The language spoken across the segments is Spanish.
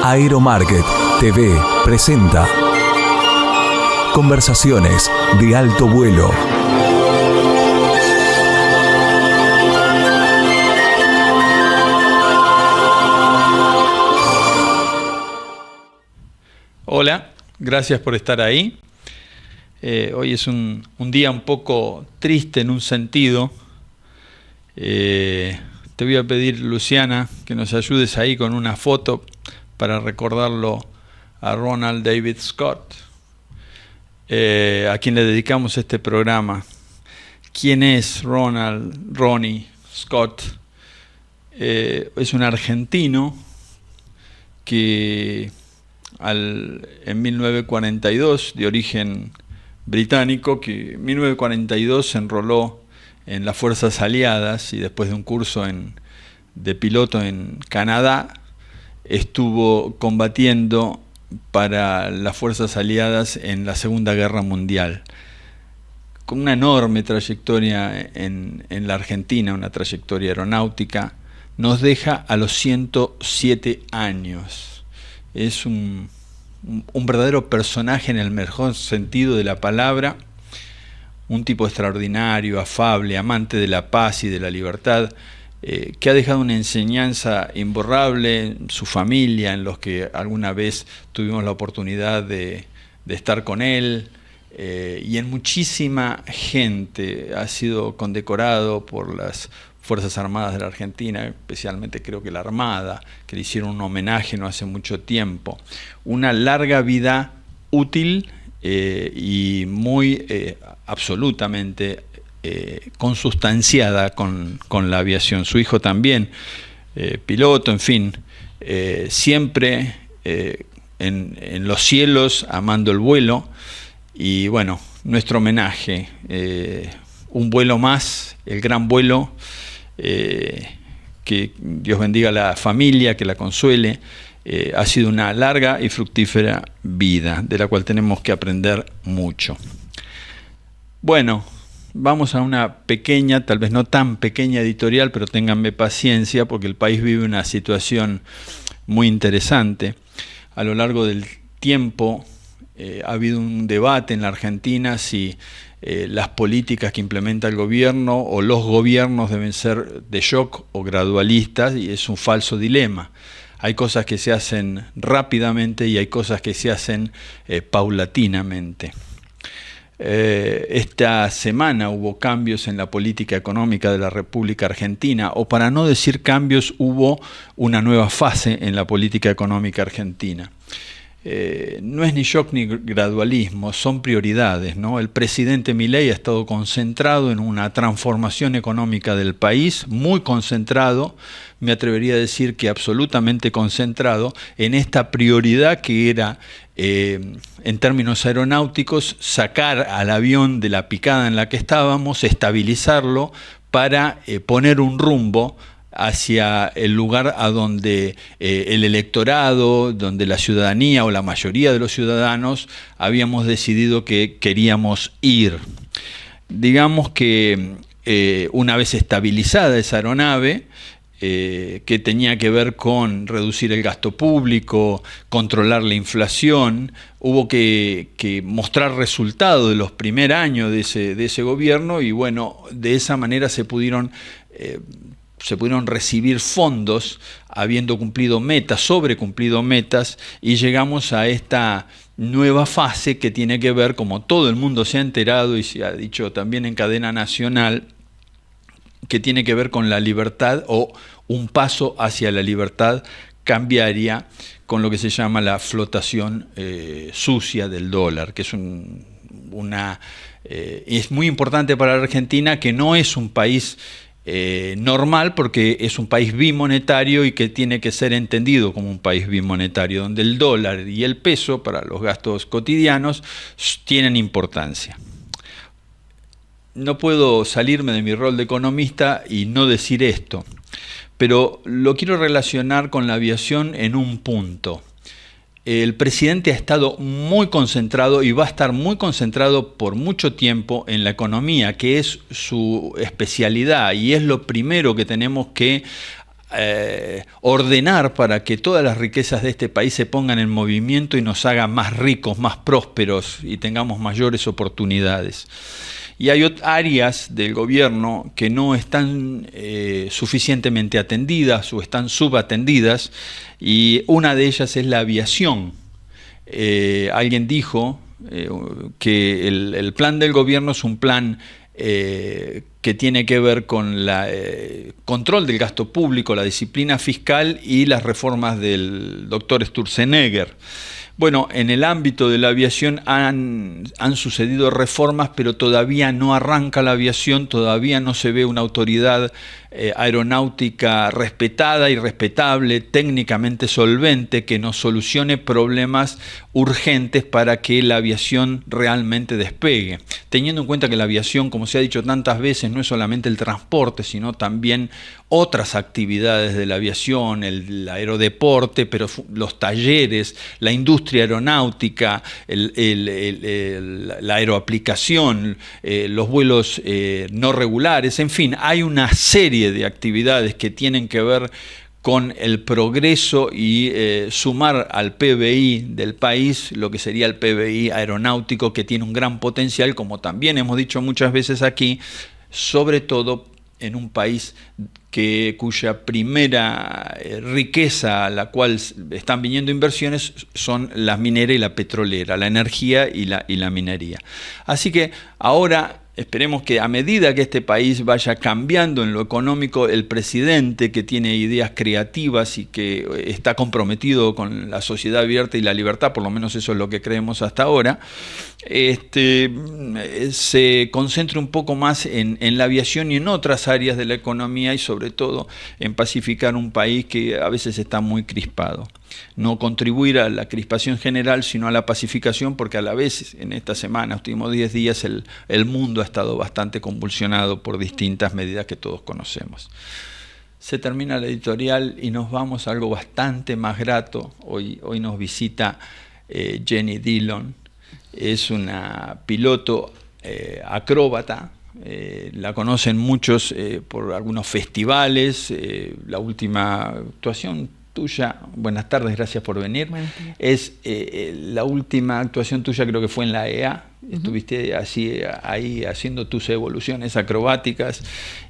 Aeromarket TV presenta Conversaciones de alto vuelo. Hola, gracias por estar ahí. Hoy es un día un poco triste en un sentido. Te voy a pedir, Luciana, que nos ayudes ahí con una foto para recordarlo a Ronald David Scott, a quien le dedicamos este programa. ¿Quién es Ronnie Scott? Es un argentino que en 1942, de origen británico, que en 1942 se enroló en las Fuerzas Aliadas y después de un curso de piloto en Canadá, estuvo combatiendo para las Fuerzas Aliadas en la Segunda Guerra Mundial, con una enorme trayectoria en la Argentina, una trayectoria aeronáutica. Nos deja a los 107 años. Es un verdadero personaje en el mejor sentido de la palabra, un tipo extraordinario, afable, amante de la paz y de la libertad, que ha dejado una enseñanza imborrable en su familia, en los que alguna vez tuvimos la oportunidad de estar con él, y en muchísima gente. Ha sido condecorado por las Fuerzas Armadas de la Argentina, especialmente creo que la Armada, que le hicieron un homenaje no hace mucho tiempo. Una larga vida útil y muy absolutamente consustanciada con la aviación. Su hijo también, piloto, en fin, siempre en los cielos, amando el vuelo. Y bueno, nuestro homenaje, un vuelo más, el gran vuelo. Que Dios bendiga a la familia, que la consuele. Ha sido una larga y fructífera vida, de la cual tenemos que aprender mucho. Bueno, vamos a una pequeña, tal vez no tan pequeña editorial, pero ténganme paciencia porque el país vive una situación muy interesante. A lo largo del tiempo ha habido un debate en la Argentina si las políticas que implementa el gobierno o los gobiernos deben ser de shock o gradualistas, y es un falso dilema. Hay cosas que se hacen rápidamente y hay cosas que se hacen paulatinamente. Esta semana hubo cambios en la política económica de la República Argentina, o para no decir cambios, hubo una nueva fase en la política económica argentina. No es ni shock ni gradualismo, son prioridades, ¿no? El presidente Milei ha estado concentrado en una transformación económica del país, muy concentrado, me atrevería a decir que absolutamente concentrado en esta prioridad que era, en términos aeronáuticos, sacar al avión de la picada en la que estábamos, estabilizarlo para poner un rumbo hacia el lugar a donde el electorado, donde la ciudadanía o la mayoría de los ciudadanos habíamos decidido que queríamos ir. Digamos que una vez estabilizada esa aeronave, que tenía que ver con reducir el gasto público, controlar la inflación, hubo que mostrar resultados de los primeros años de ese gobierno, y bueno, de esa manera se pudieron recibir fondos habiendo cumplido metas, sobrecumplido metas, y llegamos a esta nueva fase que tiene que ver, como todo el mundo se ha enterado y se ha dicho también en cadena nacional, que tiene que ver con la libertad o un paso hacia la libertad cambiaria, con lo que se llama la flotación sucia del dólar, que es es muy importante para la Argentina, que no es un país normal, porque es un país bimonetario y que tiene que ser entendido como un país bimonetario, donde el dólar y el peso para los gastos cotidianos tienen importancia. No puedo salirme de mi rol de economista y no decir esto, pero lo quiero relacionar con la aviación en un punto. El presidente ha estado muy concentrado y va a estar muy concentrado por mucho tiempo en la economía, que es su especialidad y es lo primero que tenemos que ordenar para que todas las riquezas de este país se pongan en movimiento y nos hagan más ricos, más prósperos y tengamos mayores oportunidades. Y hay áreas del gobierno que no están suficientemente atendidas o están subatendidas, y una de ellas es la aviación. Alguien dijo que el plan del gobierno es un plan que tiene que ver con el control del gasto público, la disciplina fiscal y las reformas del doctor Sturzenegger. Bueno, en el ámbito de la aviación han sucedido reformas, pero todavía no arranca la aviación, todavía no se ve una autoridad aeronáutica respetada y respetable, técnicamente solvente, que nos solucione problemas urgentes para que la aviación realmente despegue. Teniendo en cuenta que la aviación, como se ha dicho tantas veces, no es solamente el transporte, sino también otras actividades de la aviación, el aerodeporte, pero los talleres, la industria aeronáutica, la aeroaplicación, los vuelos no regulares, en fin, hay una serie de actividades que tienen que ver con el progreso y sumar al PBI del país lo que sería el PBI aeronáutico, que tiene un gran potencial, como también hemos dicho muchas veces aquí, sobre todo en un país cuya primera riqueza a la cual están viniendo inversiones son la minera y la petrolera, la energía y la minería. Así que ahora esperemos que a medida que este país vaya cambiando en lo económico, el presidente, que tiene ideas creativas y que está comprometido con la sociedad abierta y la libertad, por lo menos eso es lo que creemos hasta ahora, se concentre un poco más en la aviación y en otras áreas de la economía, y sobre todo en pacificar un país que a veces está muy crispado. No contribuir a la crispación general, sino a la pacificación, porque a la vez en esta semana, últimos 10 días, el mundo ha estado bastante convulsionado por distintas medidas que todos conocemos. Se termina la editorial y nos vamos a algo bastante más grato. Hoy nos visita Jenny Dillon. Es una piloto acróbata. La conocen muchos por algunos festivales. La última actuación tuya, buenas tardes, gracias por venir. Es la última actuación tuya, creo que fue en la EA. Estuviste ahí haciendo tus evoluciones acrobáticas.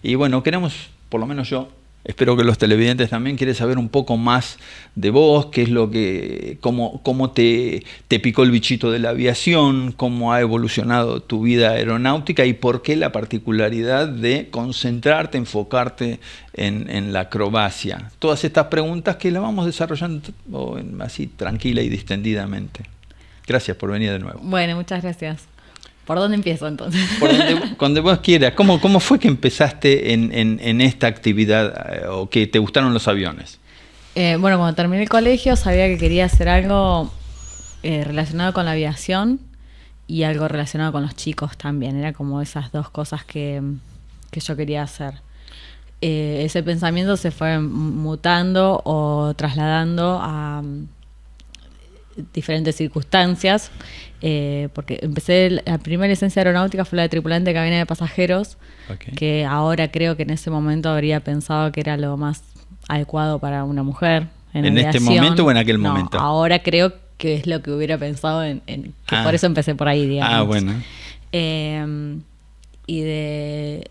Y bueno, queremos, por lo menos yo, espero que los televidentes también, quieren saber un poco más de vos, qué es lo que, cómo te picó el bichito de la aviación, cómo ha evolucionado tu vida aeronáutica y por qué la particularidad de concentrarte, enfocarte en la acrobacia. Todas estas preguntas que las vamos desarrollando así tranquila y distendidamente. Gracias por venir de nuevo. Bueno, muchas gracias. ¿Por dónde empiezo entonces? Por donde vos quieras. ¿Cómo fue que empezaste en esta actividad o que te gustaron los aviones? Bueno, cuando terminé el colegio sabía que quería hacer algo relacionado con la aviación y algo relacionado con los chicos también. Era como esas dos cosas que yo quería hacer. Ese pensamiento se fue mutando o trasladando a diferentes circunstancias, porque la primera licencia aeronáutica fue la de tripulante de cabina de pasajeros, que ahora creo que en ese momento habría pensado que era lo más adecuado para una mujer. ¿En este momento o en aquel momento? Ahora creo que es lo que hubiera pensado por eso empecé por ahí, digamos. Bueno. Y de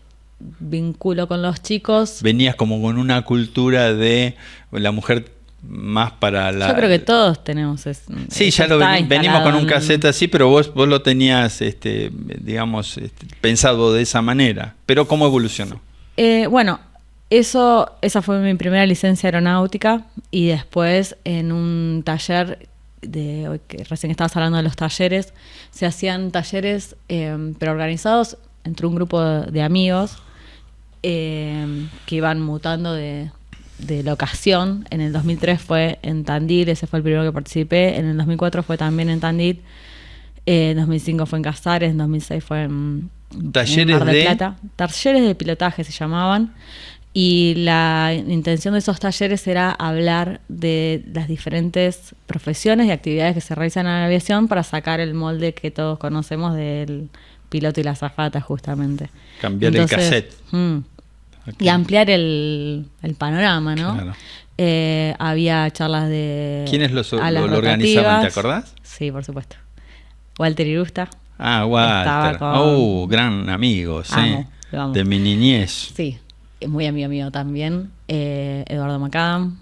vínculo con los chicos. Venías como con una cultura de la mujer más para la... Yo creo que todos tenemos sí, ya lo venimos con un cassette así, pero vos lo tenías, digamos, pensado de esa manera. Pero ¿cómo evolucionó? Bueno, esa fue mi primera licencia aeronáutica, y después en un taller, que recién estabas hablando de los talleres, se hacían talleres, pero organizados entre un grupo de amigos que iban mutando de locación. En el 2003 fue en Tandil, ese fue el primero que participé. En el 2004 fue también en Tandil. En 2005 fue en Casares. En 2006 fue en Mar del Plata. Talleres de pilotaje se llamaban. Y la intención de esos talleres era hablar de las diferentes profesiones y actividades que se realizan en la aviación para sacar el molde que todos conocemos del piloto y la azafata, justamente. Cambiar el cassette. Ok. y ampliar el panorama, ¿no? Claro. Había charlas de ¿Quiénes lo alas organizaban? ¿Te rotativas. acordás? Sí, por supuesto. Walter Irusta. Ah, Estaba Walter. con... Gran amigo, sí. Amo, lo amo. De mi niñez. Sí, es muy amigo mío también. Eduardo Macadam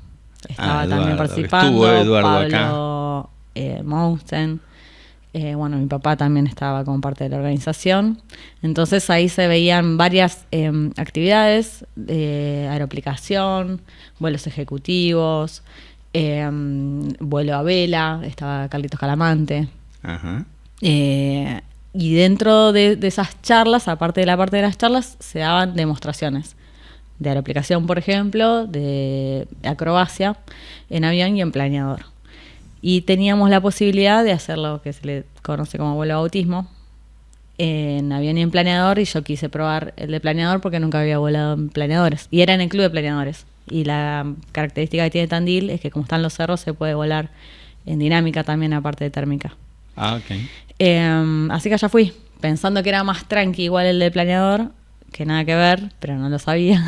estaba Eduardo, también participando. estuvo Eduardo Pablo Mousten. Bueno, mi papá también estaba como parte de la organización. Entonces ahí se veían varias actividades de aeroplicación, vuelos ejecutivos, vuelo a vela, estaba Carlitos Calamante. Ajá. Y dentro de esas charlas, aparte de la parte de las charlas, se daban demostraciones de aeroplicación, por ejemplo, de acrobacia en avión y en planeador. Y teníamos la posibilidad de hacer lo que se le conoce como vuelo bautismo en avión y en planeador, y yo quise probar el de planeador porque nunca había volado en planeadores. Y era en el club de planeadores. Y la característica que tiene Tandil es que como están los cerros se puede volar en dinámica también, aparte de térmica. Ah, ok. Así que allá fui, pensando que era más tranqui igual el de planeador, que nada que ver, pero no lo sabía.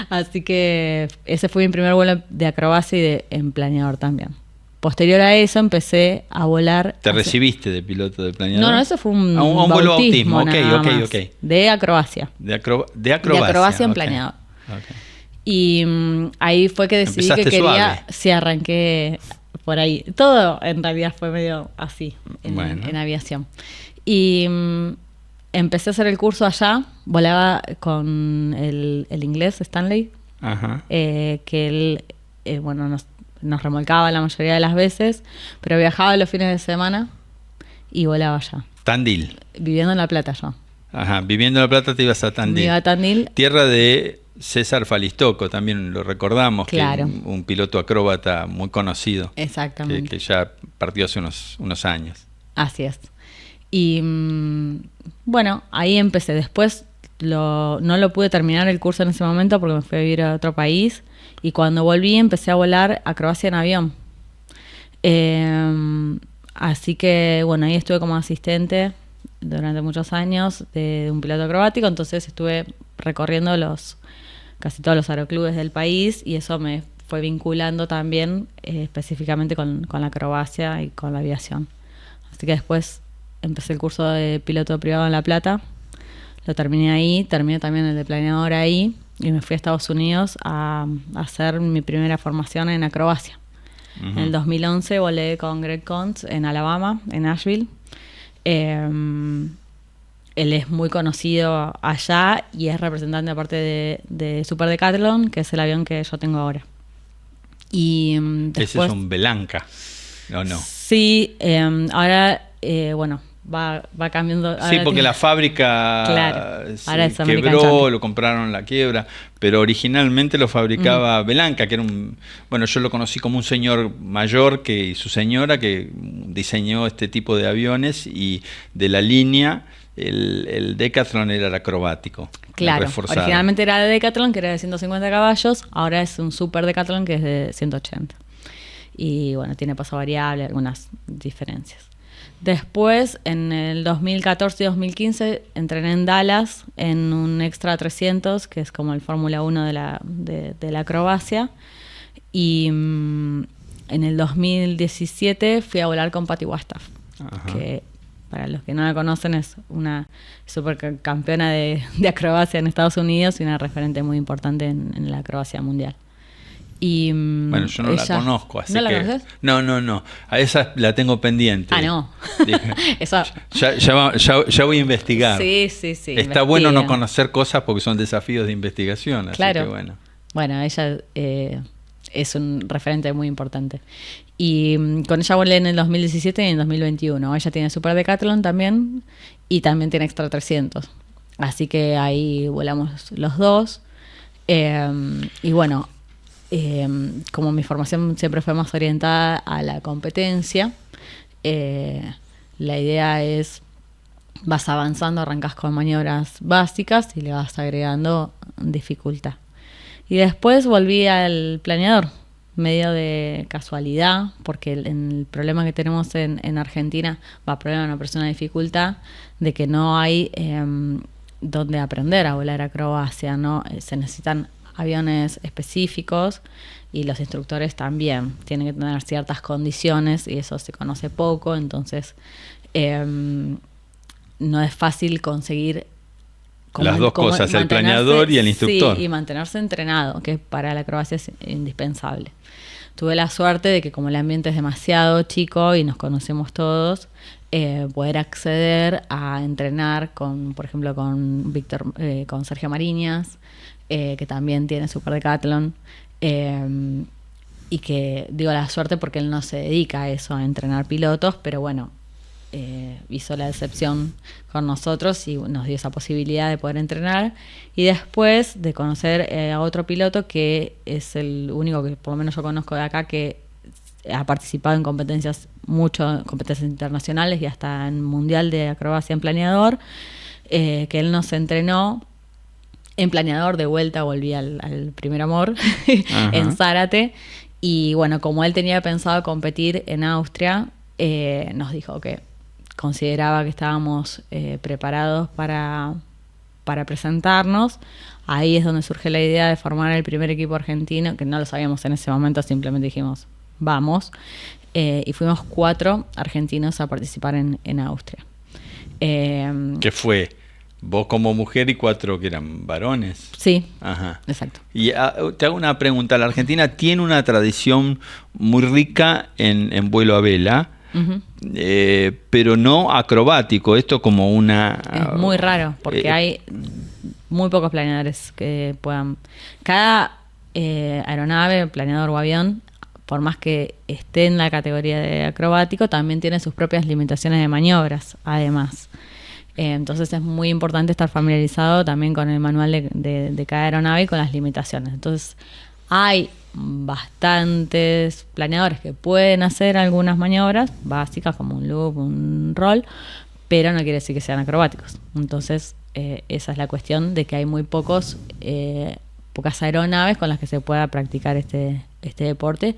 Así que ese fue mi primer vuelo de acrobacia y en planeador también. Posterior a eso empecé a volar. ¿Te recibiste de piloto de planeador? No, eso fue un vuelo bautismo, bautismo. nada Ok. más, de acrobacia. De acrobacia. De acrobacia en ok. planeador. Ok. Y ahí fue que decidí Empezaste que quería. suave. Sí, arranqué por ahí. Todo en realidad fue medio así en aviación. Y empecé a hacer el curso allá. Volaba con el inglés Stanley. Ajá. Que él, bueno, nos remolcaba la mayoría de las veces, pero viajaba los fines de semana y volaba allá. Tandil. Viviendo en La Plata yo. Ajá. Viviendo en La Plata te ibas a Tandil. Me iba a Tandil. Tierra de César Falistoco, también lo recordamos, Claro. que un piloto acróbata muy conocido. Exactamente. Que ya partió hace unos años. Así es. Y bueno, ahí empecé. Después no lo pude terminar el curso en ese momento porque me fui a vivir a otro país. Y cuando volví empecé a volar acrobacia en avión. Así que bueno, ahí estuve como asistente durante muchos años de un piloto acrobático. Entonces estuve recorriendo casi todos los aeroclubes del país y eso me fue vinculando también específicamente con la acrobacia y con la aviación. Así que después empecé el curso de piloto privado en La Plata, lo terminé ahí, terminé también el de planeador ahí y me fui a Estados Unidos a hacer mi primera formación en acrobacia. Uh-huh. En el 2011 volé con Greg Contz en Alabama, en Nashville. Él es muy conocido allá y es representante aparte de Super Decathlon, que es el avión que yo tengo ahora. Y después, ese es un Belanca, ¿o no? Sí, ahora, bueno, va cambiando. Sí, porque la fábrica claro, ahora es American quebró, Champion. lo compraron en la quiebra, pero originalmente lo fabricaba Belanca, que era bueno, yo lo conocí como un señor mayor y su señora que diseñó este tipo de aviones, y de la línea el Decathlon era el acrobático. Claro, reforzado. Originalmente era de Decathlon, que era de 150 caballos, ahora es un Super Decathlon que es de 180. Y bueno, tiene paso variable, algunas diferencias. Después, en el 2014 y 2015, entrené en Dallas en un Extra 300, que es como el Fórmula 1 de la acrobacia. Y en el 2017 fui a volar con Patty Wastaf, que para los que no la conocen es una supercampeona de acrobacia en Estados Unidos y una referente muy importante en la acrobacia mundial. Y, bueno, yo no la conozco, así ¿No la que... conoces? No. A esa la tengo pendiente. Ah, no. Dije, Eso... ya voy a investigar. Sí. Está bueno no conocer cosas porque son desafíos de investigación. Así claro. Que bueno. Bueno, ella es un referente muy importante. Y con ella volé en el 2017 y en el 2021. Ella tiene Super Decathlon también y también tiene Extra 300. Así que ahí volamos los dos. Y bueno... como mi formación siempre fue más orientada a la competencia, la idea es, vas avanzando, arrancas con maniobras básicas y le vas agregando dificultad. Y después volví al planeador, medio de casualidad, porque el problema que tenemos en Argentina, problema no, pero es una dificultad de que no hay donde aprender a volar acrobacia, ¿no? Se necesitan aviones específicos y los instructores también tienen que tener ciertas condiciones y eso se conoce poco, entonces no es fácil conseguir las dos cosas, el planeador y el instructor. Sí, y mantenerse entrenado, que para la acrobacia es indispensable. Tuve la suerte de que como el ambiente es demasiado chico y nos conocemos todos, poder acceder a entrenar con, por ejemplo, con Víctor, con Sergio Mariñas, que también tiene Super Decathlon, y que digo la suerte porque él no se dedica a eso, a entrenar pilotos, pero bueno, hizo la excepción con nosotros y nos dio esa posibilidad de poder entrenar, y después de conocer a otro piloto que es el único que por lo menos yo conozco de acá que ha participado en competencias internacionales y hasta en mundial de acrobacia en planeador, que él nos entrenó en planeador. De vuelta volví al primer amor en Zárate, y bueno, como él tenía pensado competir en Austria, nos dijo que consideraba que estábamos preparados para presentarnos. Ahí es donde surge la idea de formar el primer equipo argentino, que no lo sabíamos en ese momento, simplemente dijimos, vamos. Y fuimos 4 argentinos a participar en Austria. ¿Qué fue? Vos como mujer y 4 que eran varones. Sí, ajá, exacto. Y te hago una pregunta. La Argentina tiene una tradición muy rica en vuelo a vela, uh-huh, pero no acrobático. Esto como una... Es muy raro, porque hay muy pocos planeadores que puedan... Cada aeronave, planeador o avión, por más que esté en la categoría de acrobático, también tiene sus propias limitaciones de maniobras, además. Entonces es muy importante estar familiarizado también con el manual de cada aeronave y con las limitaciones. Entonces hay bastantes planeadores que pueden hacer algunas maniobras básicas como un loop, un roll, pero no quiere decir que sean acrobáticos. Entonces esa es la cuestión de que hay muy pocas aeronaves con las que se pueda practicar este deporte.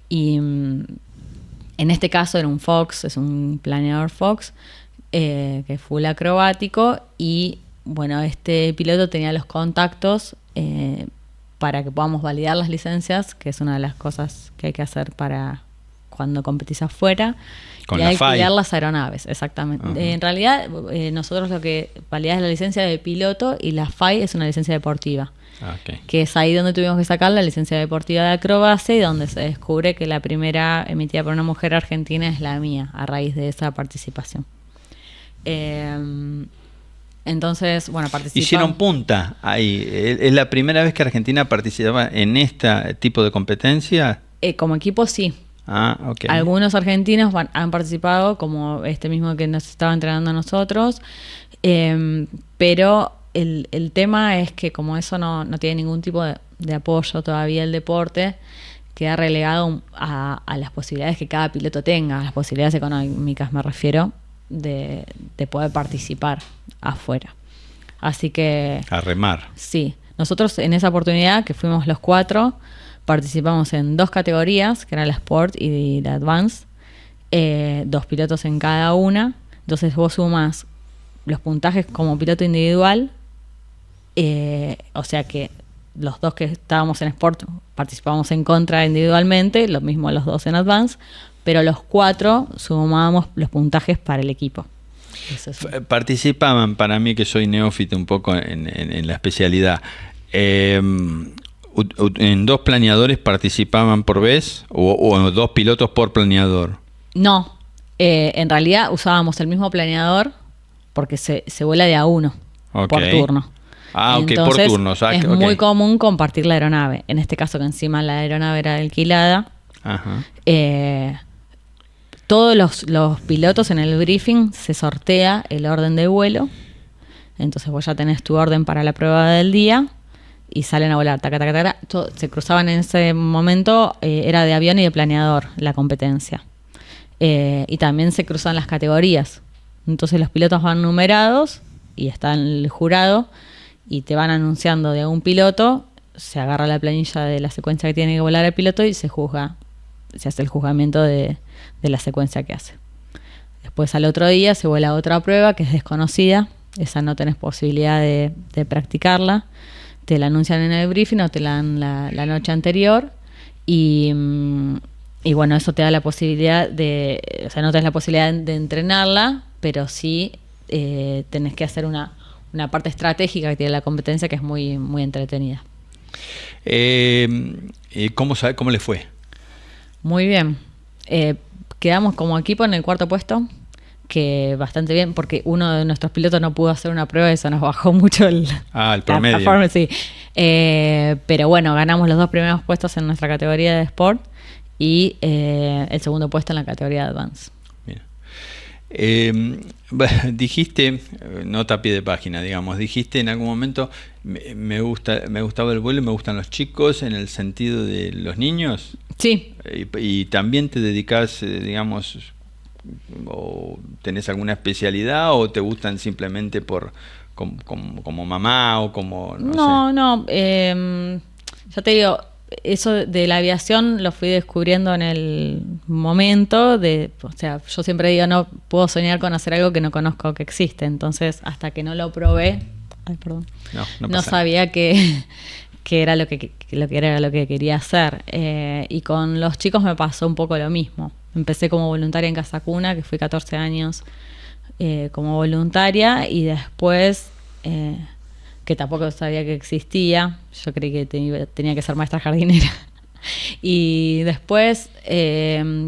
Y en este caso era un Fox, es un planeador Fox, que es full acrobático, y bueno, este piloto tenía los contactos para que podamos validar las licencias, que es una de las cosas que hay que hacer para cuando competís afuera, con y la alquilar las aeronaves, exactamente. Uh-huh. En realidad nosotros lo que validamos es la licencia de piloto, y la FAI es una licencia deportiva. Okay. Que es ahí donde tuvimos que sacar la licencia deportiva de acrobacia, y donde se descubre que la primera emitida por una mujer argentina es la mía, a raíz de esa participación. Entonces, bueno, participamos. Hicieron punta ahí. ¿Es la primera vez que Argentina participaba en este tipo de competencia? Como equipo, sí. Okay. Algunos argentinos han participado, como este mismo que nos estaba entrenando a nosotros, pero el tema es que como eso no tiene ningún tipo de apoyo todavía el deporte, queda relegado a las posibilidades que cada piloto tenga, a las posibilidades económicas me refiero, de poder participar afuera. Así que... A remar. Sí. Nosotros en esa oportunidad, que fuimos los 4, participamos en 2 categorías, que era la Sport y la Advance, 2 pilotos en cada una. Entonces vos sumas los puntajes como piloto individual, o sea que los 2 que estábamos en Sport participamos en contra individualmente, lo mismo los 2 en Advance, pero los 4 sumábamos los puntajes para el equipo. Participaban, para mí que soy neófito un poco en la especialidad, ¿en 2 planeadores participaban por vez o 2 pilotos por planeador? No, en realidad usábamos el mismo planeador porque se vuela de a 1 por turno. Entonces, por turnos. Es muy común compartir la aeronave. En este caso, que encima la aeronave era alquilada. Ajá. Todos los pilotos en el briefing se sortea el orden de vuelo. Entonces vos ya tenés tu orden para la prueba del día y salen a volar. Taca, taca, taca. Se cruzaban en ese momento, era de avión y de planeador la competencia. Y también se cruzan las categorías. Entonces los pilotos van numerados y está el jurado y te van anunciando de un piloto, se agarra la planilla de la secuencia que tiene que volar el piloto y se juzga, se hace el juzgamiento de la secuencia que hace. Después al otro día se vuela otra prueba que es desconocida esa no tenés posibilidad de practicarla, te la anuncian en el briefing o te la dan la noche anterior y bueno, eso te da la posibilidad o sea, no tenés la posibilidad de entrenarla, pero sí tenés que hacer una parte estratégica que tiene la competencia que es muy, muy entretenida. ¿Cómo le fue? Muy bien. Quedamos como equipo en el 4º puesto, que bastante bien, porque uno de nuestros pilotos no pudo hacer una prueba, eso nos bajó mucho el promedio. La performance, sí. Pero bueno, ganamos los 2 primeros puestos en nuestra categoría de Sport y el 2º puesto en la categoría de Advance. Dijiste, nota a pie de página, digamos, dijiste en algún momento, me gustaba el vuelo y me gustan los chicos, en el sentido de los niños. Sí. Y también te dedicas, digamos, o tenés alguna especialidad o te gustan simplemente como mamá o como no sé. Ya te digo, eso de la aviación lo fui descubriendo en el momento o sea, yo siempre digo, no puedo soñar con hacer algo que no conozco que existe, entonces hasta que no lo probé, no sabía que era lo que era lo que quería hacer. Y con los chicos me pasó un poco lo mismo. Empecé como voluntaria en Casa Cuna, que fui 14 años como voluntaria, y después que tampoco sabía que existía, yo creí que tenía que ser maestra jardinera. Y después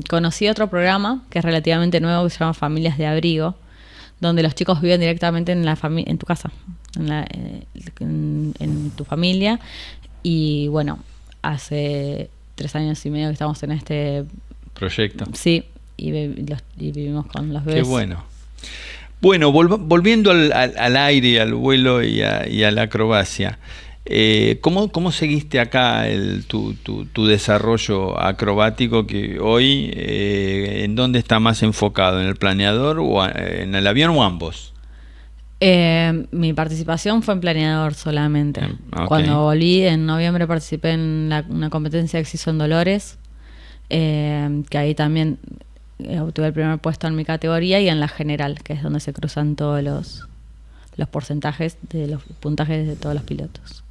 conocí otro programa que es relativamente nuevo, que se llama Familias de Abrigo, donde los chicos viven directamente en tu casa, en tu familia. Y bueno, hace 3 años y medio que estamos en este proyecto. Sí, y vivimos con los bebés. Qué bueno. Bueno, volviendo al aire, al vuelo y a la acrobacia, ¿cómo seguiste acá tu desarrollo acrobático, que hoy en dónde está más enfocado? ¿En el planeador o en el avión o ambos? Mi participación fue en planeador solamente. Okay. Cuando volví en noviembre participé en una competencia que se hizo en Dolores, que ahí también obtuve el primer puesto en mi categoría, y en la general, que es donde se cruzan todos los porcentajes de los puntajes de todos los pilotos.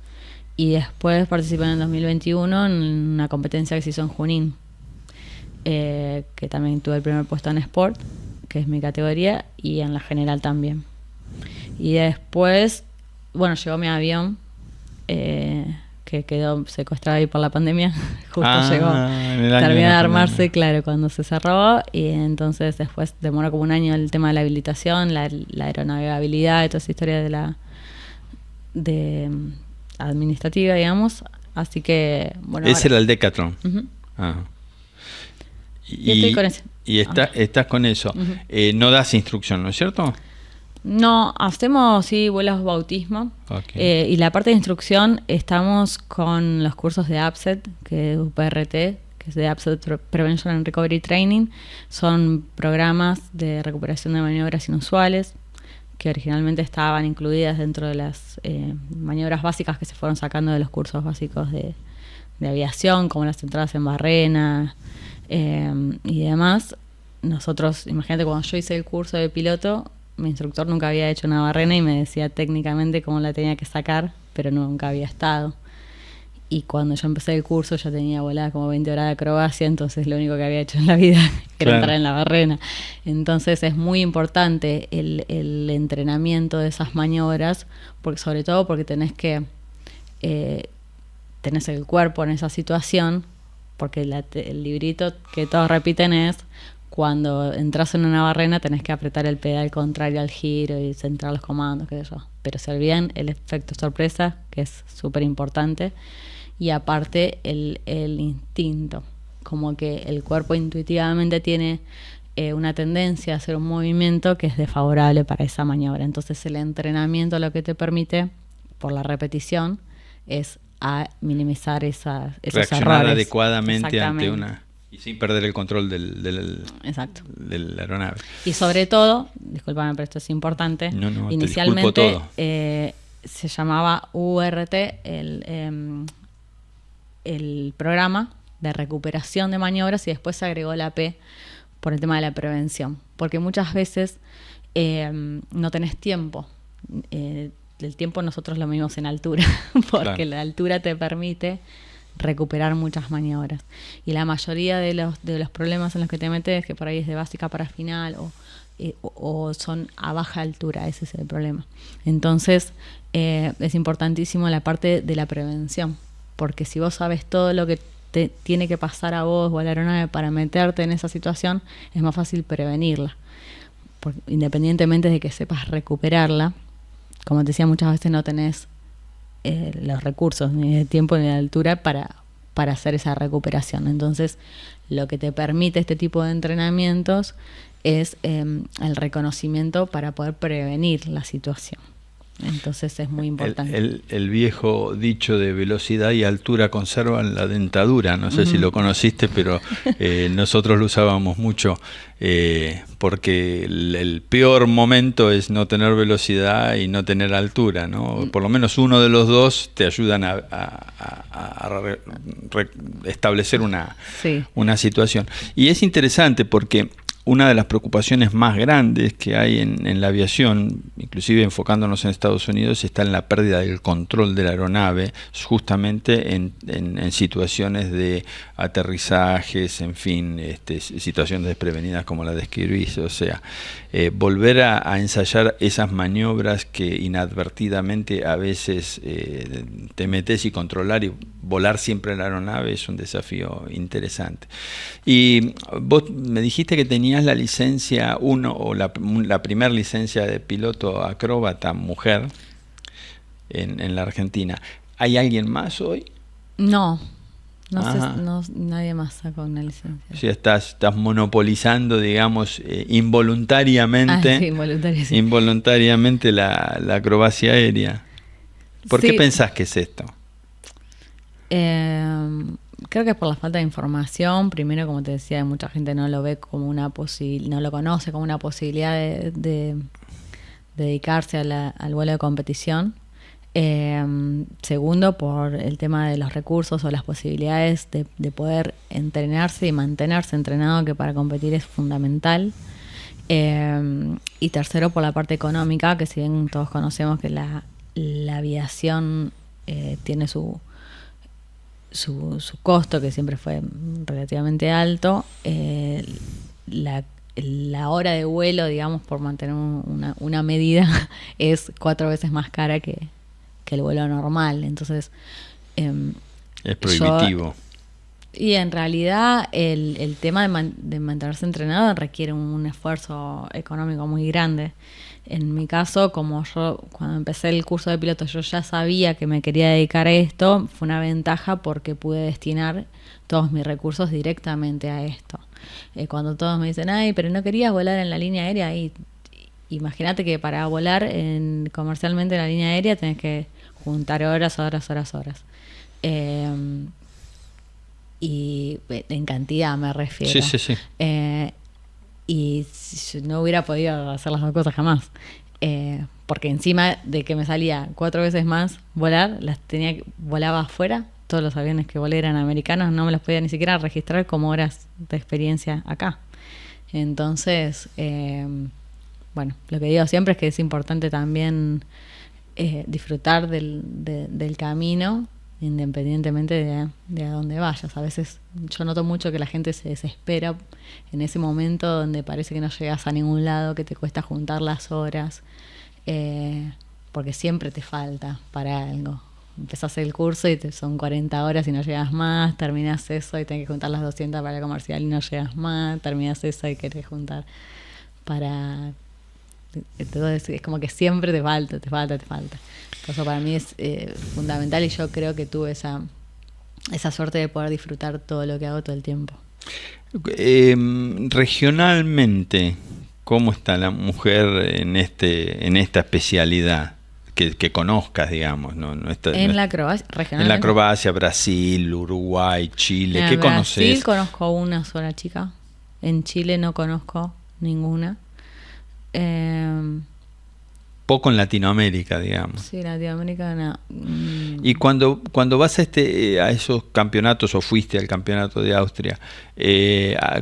Y después participé en el 2021 en una competencia que se hizo en Junín, que también tuve el primer puesto en Sport, que es mi categoría, y en la general también. Y después, bueno, llegó mi avión, que quedó secuestrado ahí por la pandemia. Justo llegó, terminó de armarse, claro, cuando se cerró, y entonces después demoró como un año el tema de la habilitación, la aeronavegabilidad y toda esa historia de administrativa, digamos. Así que, bueno. Ese era el Decathlon. Uh-huh. Y estoy con ese. Y estás con eso. Uh-huh. No das instrucción, ¿no es cierto? No, hacemos vuelos bautismo. Okay. Y la parte de instrucción estamos con los cursos de APSET, que es UPRT, que es de APSET Prevention and Recovery Training. Son programas de recuperación de maniobras inusuales que originalmente estaban incluidas dentro de las maniobras básicas que se fueron sacando de los cursos básicos de aviación, como las entradas en barrena y demás. Nosotros, imagínate, cuando yo hice el curso de piloto, mi instructor nunca había hecho una barrena y me decía técnicamente cómo la tenía que sacar, pero nunca había estado. Y cuando yo empecé el curso ya tenía volada como 20 horas de acrobacia, entonces lo único que había hecho en la vida era entrar en la barrena. Entonces es muy importante el entrenamiento de esas maniobras, porque sobre todo porque tenés el cuerpo en esa situación, porque el librito que todos repiten es: cuando entras en una barrena tenés que apretar el pedal contrario al giro y centrar los comandos, qué sé yo. Pero se olvidan el efecto sorpresa, que es súper importante. Y aparte el instinto, como que el cuerpo intuitivamente tiene una tendencia a hacer un movimiento que es desfavorable para esa maniobra. Entonces el entrenamiento lo que te permite, por la repetición, es a minimizar esos reaccionar errores adecuadamente ante una... Y sin perder el control Exacto. de la aeronave. Y sobre todo, discúlpame, pero esto es importante, no, inicialmente se llamaba URT el programa de recuperación de maniobras, y después se agregó la P por el tema de la prevención. Porque muchas veces no tenés tiempo el tiempo nosotros lo medimos en altura, porque Claro. la altura te permite recuperar muchas maniobras. Y la mayoría de los problemas en los que te metes, que por ahí es de básica para final o son a baja altura, ese es el problema. Entonces, es importantísimo la parte de la prevención, porque si vos sabes todo lo que te tiene que pasar a vos o a la aeronave para meterte en esa situación, es más fácil prevenirla. Porque independientemente de que sepas recuperarla, como te decía, muchas veces no tenés los recursos, ni el tiempo ni la altura para hacer esa recuperación. Entonces, lo que te permite este tipo de entrenamientos es el reconocimiento para poder prevenir la situación. Entonces es muy importante. El viejo dicho de velocidad y altura conservan la dentadura, no sé si lo conociste, pero nosotros lo usábamos mucho, porque el peor momento es no tener velocidad y no tener altura, ¿no? Por lo menos uno de los dos te ayudan a establecer Sí. una situación. Y es interesante porque una de las preocupaciones más grandes que hay en la aviación, inclusive enfocándonos en Estados Unidos, está en la pérdida del control de la aeronave, justamente en situaciones de aterrizajes, en fin, situaciones desprevenidas como la describís. O sea, volver a ensayar esas maniobras que inadvertidamente a veces te metes y controlar y volar siempre la aeronave es un desafío interesante. Y vos me dijiste que tenías la licencia 1 o la primera licencia de piloto acróbata mujer en la Argentina. ¿Hay alguien más hoy? No Ajá. sé, nadie más sacó una licencia. O sea, estás monopolizando, digamos, involuntariamente, Sí, involuntaria, sí. involuntariamente la acrobacia aérea. ¿Por qué Sí. pensás que es esto? Creo que es por la falta de información. Primero, como te decía, mucha gente no lo ve como una no lo conoce como una posibilidad de dedicarse al vuelo de competición. Segundo, por el tema de los recursos o las posibilidades de poder entrenarse y mantenerse entrenado, que para competir es fundamental. Y tercero, por la parte económica, que si bien todos conocemos que la aviación tiene su costo, que siempre fue relativamente alto, la hora de vuelo, digamos, por mantener una medida, es 4 veces más cara que el vuelo normal. Entonces, Es prohibitivo. y en realidad el tema de mantenerse entrenado requiere un esfuerzo económico muy grande. En mi caso, como yo cuando empecé el curso de piloto yo ya sabía que me quería dedicar a esto, fue una ventaja porque pude destinar todos mis recursos directamente a esto. Cuando todos me dicen, ay, pero no querías volar en la línea aérea, y imagínate que para volar comercialmente en la línea aérea tenés que juntar horas. Y en cantidad me refiero. Sí. Y yo no hubiera podido hacer las dos cosas jamás. Porque encima de que me salía 4 veces más volar, volaba afuera. Todos los aviones que volé eran americanos, no me los podía ni siquiera registrar como horas de experiencia acá. Entonces, bueno, lo que digo siempre es que es importante también disfrutar del camino, independientemente de a dónde vayas. A veces yo noto mucho que la gente se desespera en ese momento donde parece que no llegas a ningún lado, que te cuesta juntar las horas, porque siempre te falta para algo. Empezás el curso y son 40 horas y no llegas más, terminás eso y tenés que juntar las 200 para el comercial y no llegas más, terminás eso y querés juntar para... Entonces es como que siempre te falta. Eso para mí es fundamental, y yo creo que tuve esa suerte de poder disfrutar todo lo que hago todo el tiempo. Regionalmente, ¿cómo está la mujer en esta especialidad que conozcas, digamos? La acrobacia, regionalmente. En la acrobacia, Brasil, Uruguay, Chile, ¿qué conoces? En Brasil conozco una sola chica, en Chile no conozco ninguna. poco en Latinoamérica, digamos. Sí, Latinoamérica no. Y cuando vas a esos campeonatos, o fuiste al campeonato de Austria,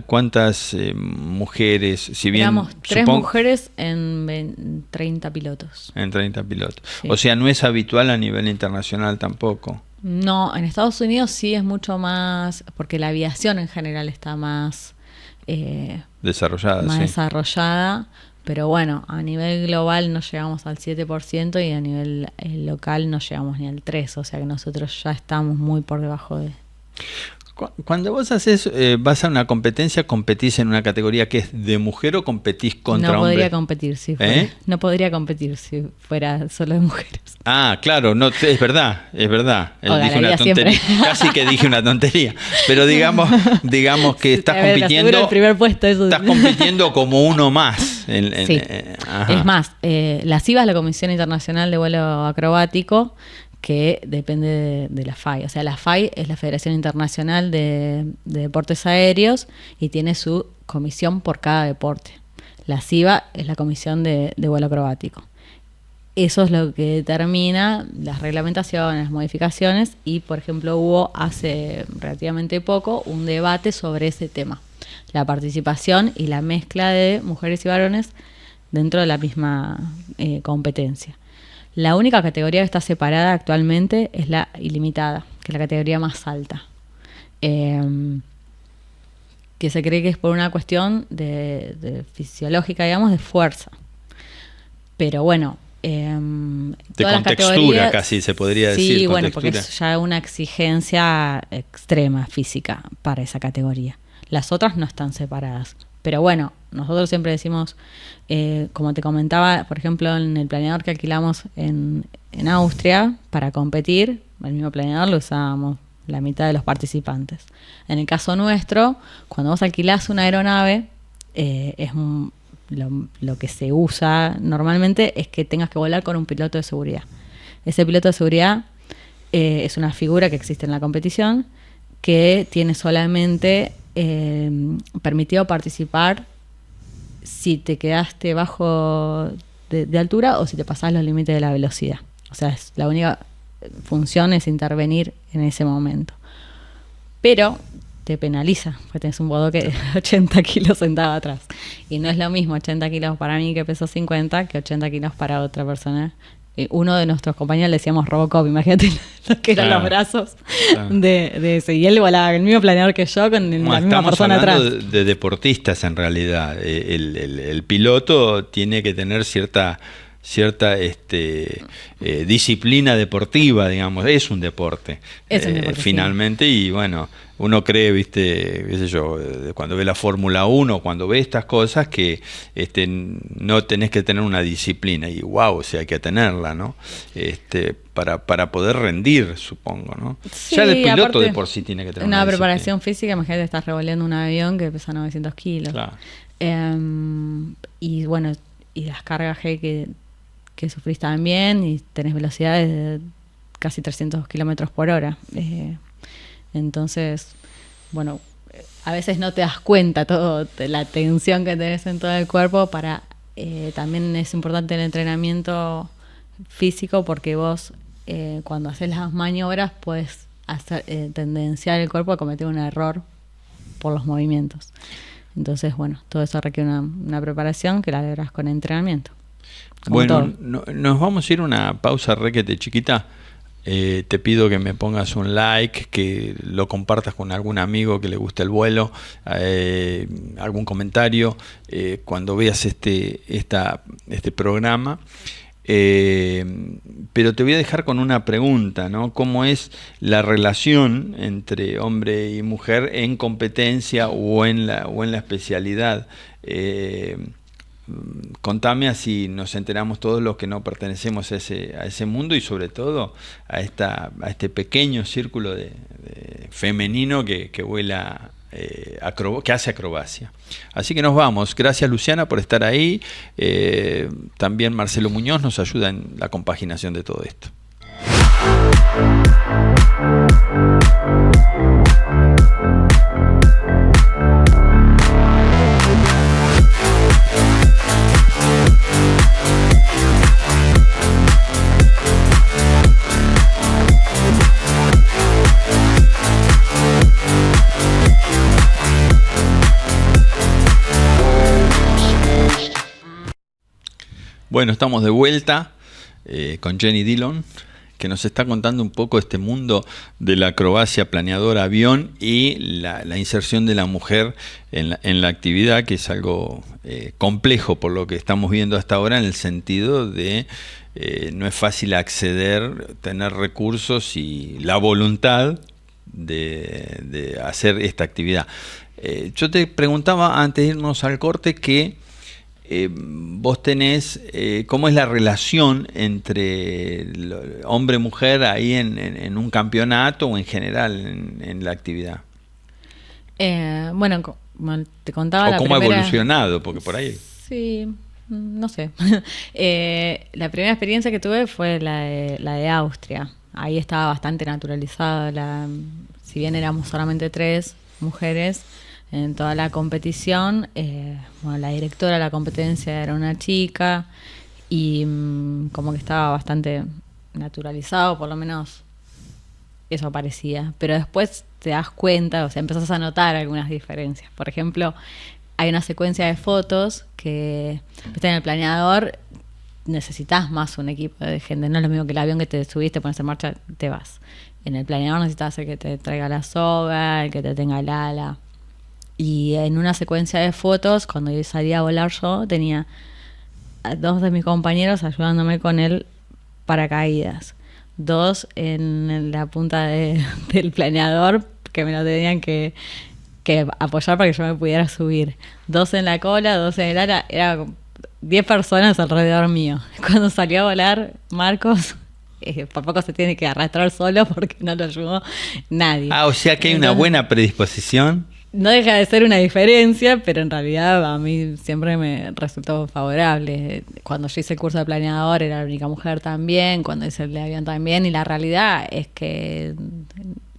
¿cuántas mujeres, si bien... Éramos 3 mujeres en 30 pilotos. En 30 pilotos. Sí. O sea, no es habitual a nivel internacional tampoco. No, en Estados Unidos sí es mucho más, porque la aviación en general está más... desarrollada, más sí. desarrollada, pero bueno, a nivel global no llegamos al 7% y a nivel local no llegamos ni al 3%, o sea que nosotros ya estamos muy por debajo de... Cuando vos vas a una competencia, ¿competís en una categoría que es de mujer o competís contra no podría hombres? competir si fuera, no podría competir si fuera solo de mujeres. Ah, claro, no, es verdad. Dije una tontería, siempre. casi que dije una tontería, pero digamos que estás compitiendo, el primer puesto, eso. Estás compitiendo como uno más. Sí. Es más, la CIVA es la Comisión Internacional de Vuelo Acrobático, que depende de la FAI. O sea, la FAI es la Federación Internacional de Deportes Aéreos y tiene su comisión por cada deporte. La CIVA es la Comisión de Vuelo Acrobático. Eso es lo que determina las reglamentaciones, las modificaciones, y por ejemplo hubo hace relativamente poco un debate sobre ese tema, la participación y la mezcla de mujeres y varones dentro de la misma competencia. La única categoría que está separada actualmente es la ilimitada, que es la categoría más alta, que se cree que es por una cuestión de fisiológica, digamos, de fuerza. Pero bueno, de contextura casi se podría decir. Sí, bueno, porque es ya una exigencia extrema física para esa categoría. Las otras no están separadas. Pero bueno, nosotros siempre decimos, como te comentaba, por ejemplo, en el planeador que alquilamos en Austria para competir, el mismo planeador lo usábamos la mitad de los participantes. En el caso nuestro, cuando vos alquilás una aeronave, lo que se usa normalmente es que tengas que volar con un piloto de seguridad. Ese piloto de seguridad es una figura que existe en la competición que tiene solamente permitido participar si te quedaste bajo de altura o si te pasás los límites de la velocidad. O sea, la única función es intervenir en ese momento. Pero te penaliza, porque tenés un bodoque de 80 kilos sentado atrás. Y no es lo mismo 80 kilos para mí que peso 50 que 80 kilos para otra persona. Uno de nuestros compañeros le decíamos Robocop, imagínate lo que eran los brazos de ese. Y él volaba el mismo planeador que yo con la misma persona atrás. Estamos hablando de deportistas en realidad. El piloto tiene que tener cierta disciplina deportiva, digamos, es un deporte, finalmente, sí. Y bueno, uno cree, viste, qué sé yo, cuando ve la Fórmula 1, cuando ve estas cosas, que no tenés que tener una disciplina, y wow, o sea, hay que tenerla, ¿no? Para poder rendir, supongo, ¿no? Sí, ya el piloto de por sí tiene que tener una preparación física. Imagínate, estás revoleando un avión que pesa 900 kilos. Claro. Y bueno, y las cargas G que sufrís también, y tenés velocidades de casi 300 kilómetros por hora. Entonces, bueno, a veces no te das cuenta toda la tensión que tenés en todo el cuerpo. También es importante el entrenamiento físico, porque vos cuando haces las maniobras puedes tendenciar el cuerpo a cometer un error por los movimientos. Entonces, bueno, todo eso requiere una preparación que la logras con entrenamiento. Bueno, nos vamos a ir a una pausa requete chiquita. Te pido que me pongas un like, que lo compartas con algún amigo que le guste el vuelo, algún comentario cuando veas este programa. Pero te voy a dejar con una pregunta, ¿no? ¿Cómo es la relación entre hombre y mujer en competencia o en la especialidad? Contame, así nos enteramos todos los que no pertenecemos a ese mundo, y sobre todo a este pequeño círculo de femenino que vuela, que hace acrobacia. Así que nos vamos. Gracias, Luciana, por estar ahí. También Marcelo Muñoz nos ayuda en la compaginación de todo esto. Bueno, estamos de vuelta con Jenny Dillon, que nos está contando un poco este mundo de la acrobacia planeadora avión y la inserción de la mujer en la actividad, que es algo complejo por lo que estamos viendo hasta ahora, en el sentido de no es fácil acceder, tener recursos y la voluntad de hacer esta actividad. Yo te preguntaba antes de irnos al corte que vos tenés, ¿cómo es la relación entre hombre-mujer ahí en un campeonato o en general en la actividad? Bueno, como te contaba, ¿O cómo ha evolucionado? Porque por ahí... Sí, no sé. La primera experiencia que tuve fue la de Austria. Ahí estaba bastante naturalizada, si bien éramos solamente 3 mujeres en toda la competición, bueno, la directora de la competencia era una chica y como que estaba bastante naturalizado, por lo menos eso parecía. Pero después te das cuenta, o sea, empezás a notar algunas diferencias. Por ejemplo, hay una secuencia de fotos que en el planeador necesitas más un equipo de gente. No es lo mismo que el avión que te subiste, pones en marcha, te vas. En el planeador necesitas el que te traiga la soga, el que te tenga el ala. Y en una secuencia de fotos, cuando yo salía a volar yo, tenía a 2 de mis compañeros ayudándome con el paracaídas. 2 en la punta del planeador, que me lo tenían que apoyar para que yo me pudiera subir. 2 en la cola, 2 en el ala. Era 10 personas alrededor mío. Cuando salió a volar Marcos, por poco se tiene que arrastrar solo porque no lo ayudó nadie. O sea que hay una buena predisposición. No deja de ser una diferencia, pero en realidad a mí siempre me resultó favorable. Cuando yo hice el curso de planeador era la única mujer también, cuando hice el de avión también, y la realidad es que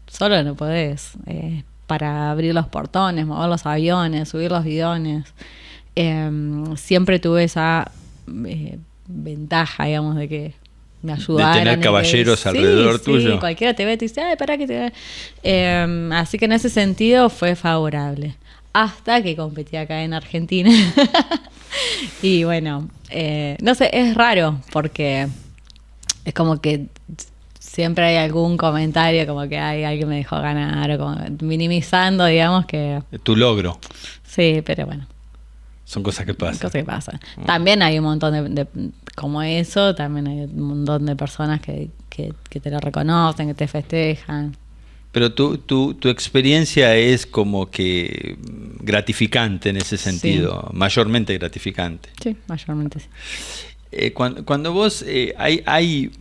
solo no podés. Para abrir los portones, mover los aviones, subir los bidones. Siempre tuve esa ventaja, digamos, de que me ayudaron. De tener caballeros alrededor tuyo. Sí, cualquiera te ve y te dice, espera que te... así que en ese sentido fue favorable. Hasta que competí acá en Argentina. Y bueno, no sé, es raro porque es como que siempre hay algún comentario como que hay alguien me dejó ganar, o como minimizando, digamos que... Tu logro. Sí, pero bueno. Son cosas que pasan. Cosas que pasan. También hay un montón de como eso, también hay un montón de personas que te lo reconocen, que te festejan. Pero tu experiencia es como que gratificante en ese sentido, sí. Mayormente gratificante. Sí, mayormente sí. Cuando vos hay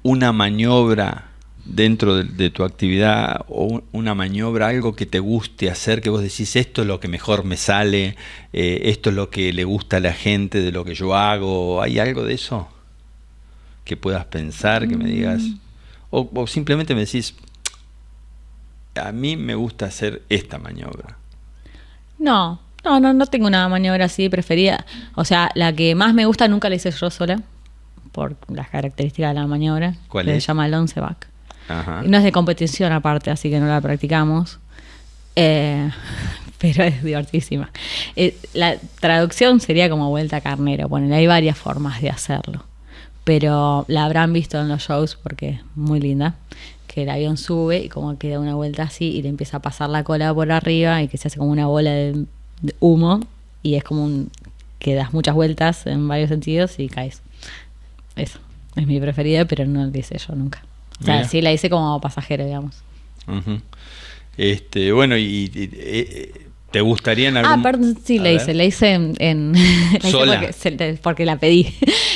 una maniobra dentro de tu actividad o una maniobra, algo que te guste hacer, que vos decís, esto es lo que mejor me sale, esto es lo que le gusta a la gente de lo que yo hago, ¿hay algo de eso que puedas pensar, que me digas? O simplemente me decís, a mí me gusta hacer esta maniobra. No tengo una maniobra así preferida. O sea, la que más me gusta nunca la hice yo sola, por las características de la maniobra. ¿Cuál es? Se llama el 11 back. Ajá. No es de competición aparte, así que no la practicamos. Pero es divertísima. La traducción sería como vuelta carnero. Bueno, hay varias formas de hacerlo. Pero la habrán visto en los shows porque es muy linda. Que el avión sube y como que da una vuelta así y le empieza a pasar la cola por arriba y que se hace como una bola de humo. Y es como que das muchas vueltas en varios sentidos y caes. Eso es mi preferida, pero no la hice yo nunca. O sea, sí la hice como pasajero, digamos. Uh-huh. Bueno, y ¿te gustaría en algún... perdón, sí, la hice en ¿Sola? Porque la pedí.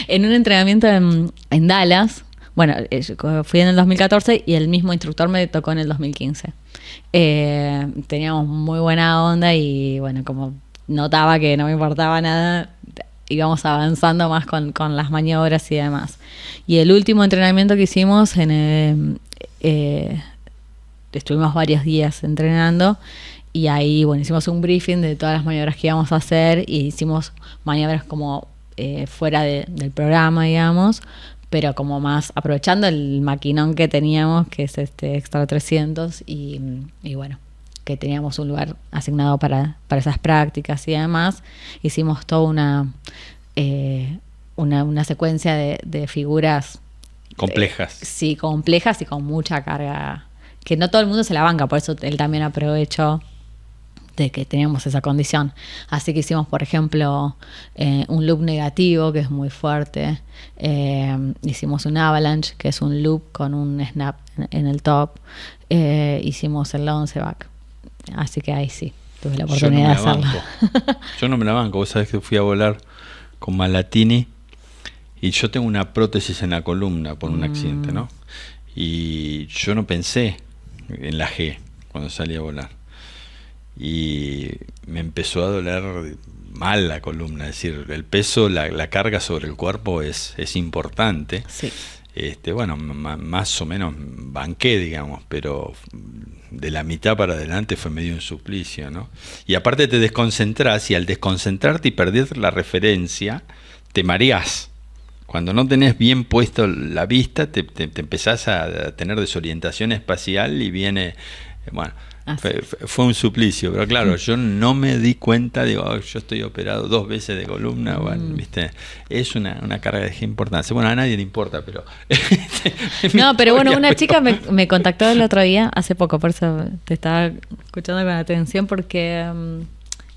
En un entrenamiento en Dallas. Bueno, fui en el 2014 y el mismo instructor me tocó en el 2015. Teníamos muy buena onda y bueno, como notaba que no me importaba nada, íbamos avanzando más con las maniobras y demás. Y el último entrenamiento que hicimos, estuvimos varios días entrenando y ahí, bueno, hicimos un briefing de todas las maniobras que íbamos a hacer y hicimos maniobras como fuera del programa, digamos, pero como más aprovechando el maquinón que teníamos, que es Extra 300 y bueno, que teníamos un lugar asignado para esas prácticas y demás. Hicimos toda una secuencia de figuras Complejas. sí, complejas y con mucha carga, que no todo el mundo se la banca, por eso él también aprovechó de que teníamos esa condición. Así que hicimos, por ejemplo, un loop negativo, que es muy fuerte. Hicimos un avalanche, que es un loop con un snap en el top. Hicimos el launce back. Así que ahí sí, tuve la oportunidad de hacerlo. Yo no me la banco. Vos sabés que fui a volar con Malatini y yo tengo una prótesis en la columna por un accidente, ¿no? Y yo no pensé en la G cuando salí a volar. Y me empezó a doler mal la columna, es decir, el peso, la carga sobre el cuerpo es importante. Sí. Bueno, más o menos banqué, digamos, pero de la mitad para adelante fue medio un suplicio, ¿no? Y aparte te desconcentrás, y al desconcentrarte y perder la referencia, te mareás. Cuando no tenés bien puesto la vista, te empezás a tener desorientación espacial y viene, bueno, fue un suplicio, pero claro, yo no me di cuenta, digo, yo estoy operado 2 veces de columna, bueno, ¿viste? Es una carga de importancia. Bueno, a nadie le importa, pero... No, pero bueno, una chica me contactó el otro día, hace poco, por eso te estaba escuchando con atención, porque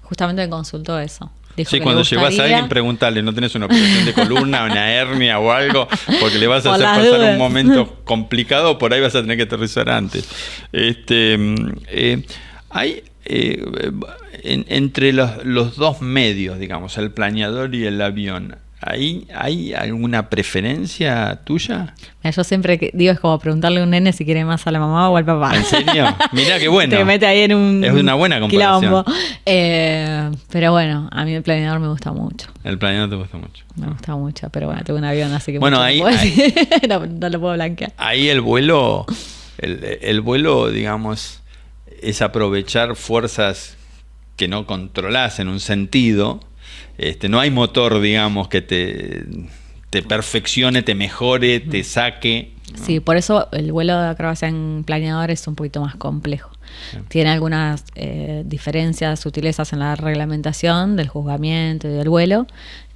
justamente me consultó eso. Dijo sí, cuando llevas a alguien, preguntarle, ¿no tenés una operación de columna, una hernia o algo? Porque le vas a hacer pasar dudas. Un momento complicado, por ahí vas a tener que aterrizar antes. Hay entre los dos medios, digamos, el planeador y el avión, ¿hay alguna preferencia tuya? Mira, yo siempre digo, es como preguntarle a un nene si quiere más a la mamá o al papá. ¿En serio? Mirá qué bueno. Te mete ahí en un es una buena comparación. Pero bueno, a mí el planeador me gusta mucho. El planeador te gusta mucho. Me gusta mucho, pero bueno, tengo un avión, así que bueno, ahí, no lo puedo blanquear. Ahí el vuelo, digamos, es aprovechar fuerzas que no controlás en un sentido. No hay motor, digamos, que te perfeccione, te mejore, te saque, ¿no? Sí, por eso el vuelo de acrobacia en planeador es un poquito más complejo. Bien. Tiene algunas diferencias, sutilezas en la reglamentación del juzgamiento y del vuelo,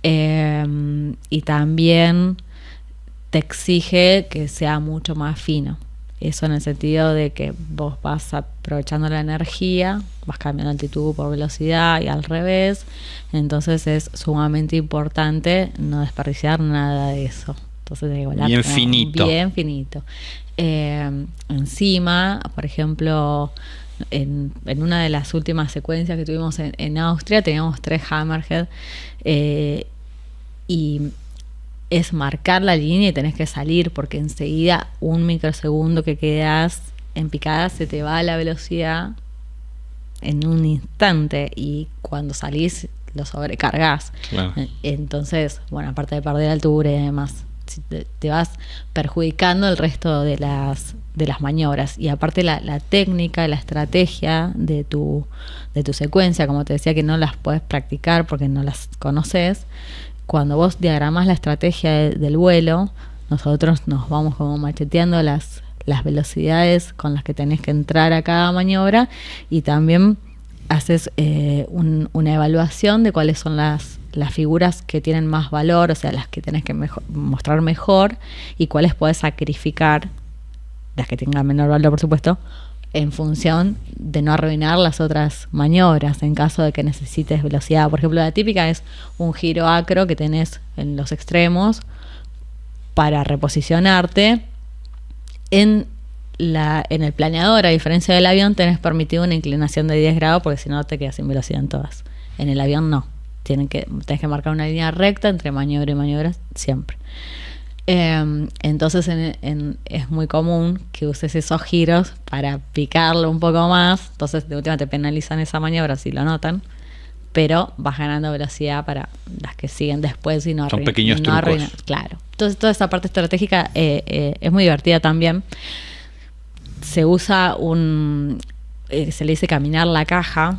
y también te exige que sea mucho más fino. Eso en el sentido de que vos vas aprovechando la energía, vas cambiando altitud por velocidad y al revés. Entonces es sumamente importante no desperdiciar nada de eso. Entonces bien finito. Bien finito. Encima, por ejemplo, en una de las últimas secuencias que tuvimos en Austria, teníamos 3 hammerhead, y es marcar la línea y tenés que salir, porque enseguida, un microsegundo que quedas en picada, se te va la velocidad en un instante, y cuando salís lo sobrecargas. Claro. Entonces, bueno, aparte de perder altura y demás, te vas perjudicando el resto de las maniobras. Y aparte la técnica, la estrategia de tu secuencia, como te decía, que no las puedes practicar porque no las conoces. Cuando vos diagramas la estrategia del vuelo, nosotros nos vamos como macheteando las velocidades con las que tenés que entrar a cada maniobra, y también haces una evaluación de cuáles son las figuras que tienen más valor, o sea, las que tenés que mostrar mejor, y cuáles podés sacrificar, las que tengan menor valor, por supuesto, en función de no arruinar las otras maniobras en caso de que necesites velocidad. Por ejemplo, la típica es un giro acro que tenés en los extremos para reposicionarte. En el planeador, a diferencia del avión, tenés permitido una inclinación de 10 grados, porque si no te quedas sin velocidad en todas. En el avión no. Tenés que marcar una línea recta entre maniobra y maniobra siempre. Entonces es muy común que uses esos giros para picarlo un poco más. Entonces de última te penalizan esa maniobra si lo notan, pero vas ganando velocidad para las que siguen después y no son pequeños trucos. Claro. Entonces toda esa parte estratégica es muy divertida también. Se usa se le dice caminar la caja.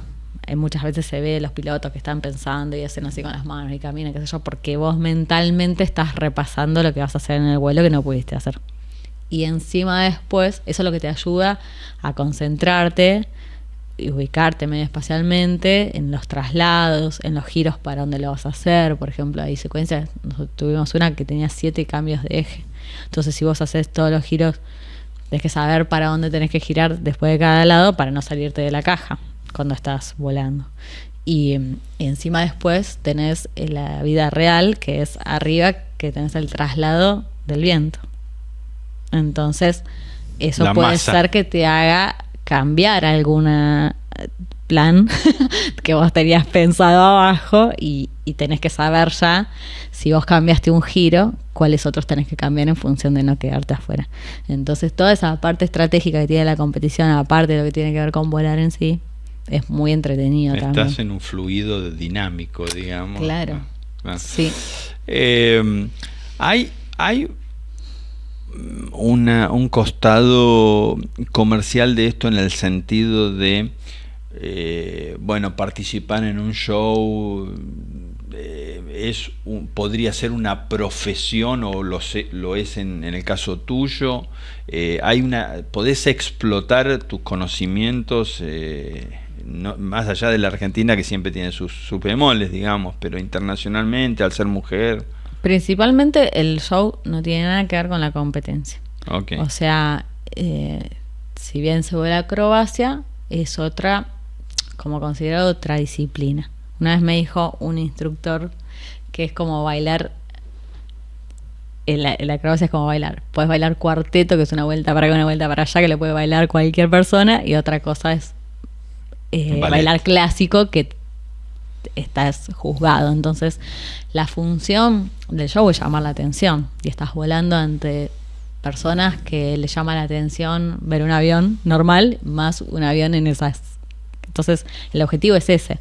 Muchas veces se ve los pilotos que están pensando y hacen así con las manos y caminan, qué sé yo, porque vos mentalmente estás repasando lo que vas a hacer en el vuelo que no pudiste hacer. Y encima después, eso es lo que te ayuda a concentrarte ubicarte medio espacialmente en los traslados, en los giros para dónde lo vas a hacer. Por ejemplo, hay secuencias, nosotros tuvimos una que tenía 7 cambios de eje. Entonces, si vos haces todos los giros, tenés que saber para dónde tenés que girar después de cada lado para no salirte de la caja cuando estás volando. Y encima después tenés la vida real, que es arriba, que tenés el traslado del viento. Entonces, eso puede ser que te haga cambiar alguna plan que vos tenías pensado abajo y tenés que saber ya, si vos cambiaste un giro, cuáles otros tenés que cambiar en función de no quedarte afuera. Entonces, toda esa parte estratégica que tiene la competición, aparte de lo que tiene que ver con volar en sí, es muy entretenido. También Estás en un fluido dinámico, digamos. Claro. Sí. Hay un costado comercial de esto, en el sentido de participar en un show podría ser una profesión, o lo es en el caso tuyo. ¿Podés explotar tus conocimientos más allá de la Argentina, que siempre tiene sus bemoles, digamos, pero internacionalmente, al ser mujer? Principalmente el show no tiene nada que ver con la competencia. Okay. O sea, si bien se vuela acrobacia, es otra, como considerado, otra disciplina. Una vez me dijo un instructor que es como bailar, la acrobacia es como bailar. Puedes bailar cuarteto, que es una vuelta para acá, una vuelta para allá, que le puede bailar cualquier persona, y otra cosa es bailar clásico, que estás juzgado. Entonces, la función del show es llamar la atención, y estás volando ante personas que le llama la atención ver un avión normal más un avión en esas. Entonces, el objetivo es ese.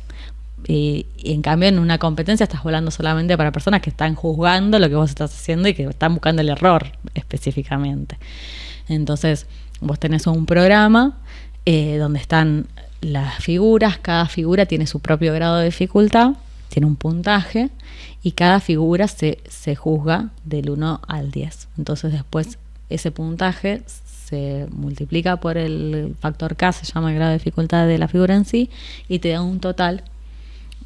Y en cambio, en una competencia estás volando solamente para personas que están juzgando lo que vos estás haciendo y que están buscando el error específicamente. Entonces, vos tenés un programa donde están las figuras. Cada figura tiene su propio grado de dificultad, tiene un puntaje, y cada figura se juzga del 1 al 10. Entonces, después ese puntaje se multiplica por el factor K, se llama el grado de dificultad de la figura en sí, y te da un total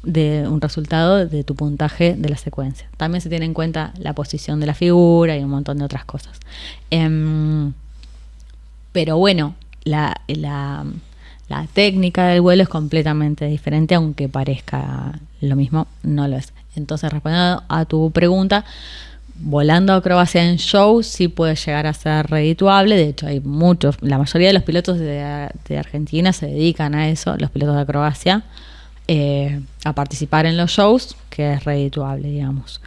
de un resultado de tu puntaje de la secuencia. También se tiene en cuenta la posición de la figura y un montón de otras cosas. Pero bueno, la técnica del vuelo es completamente diferente, aunque parezca lo mismo, no lo es. Entonces, respondiendo a tu pregunta, volando acrobacia en show sí puede llegar a ser redituable. De hecho, hay muchos, la mayoría de los pilotos de Argentina se dedican a eso, los pilotos de acrobacia, a participar en los shows, que es redituable, digamos.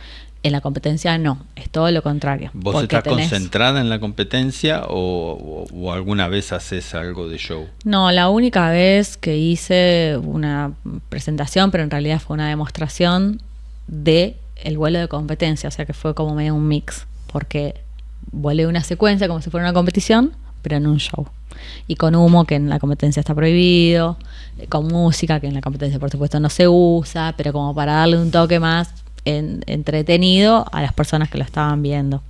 En la competencia no, es todo lo contrario. ¿Vos estás concentrada en la competencia o alguna vez haces algo de show? No, la única vez que hice una presentación, pero en realidad fue una demostración de el vuelo de competencia, o sea que fue como medio un mix, porque volé una secuencia como si fuera una competición, pero en un show. Y con humo, que en la competencia está prohibido, con música, que en la competencia por supuesto no se usa, pero como para darle un toque más entretenido a las personas que lo estaban viendo.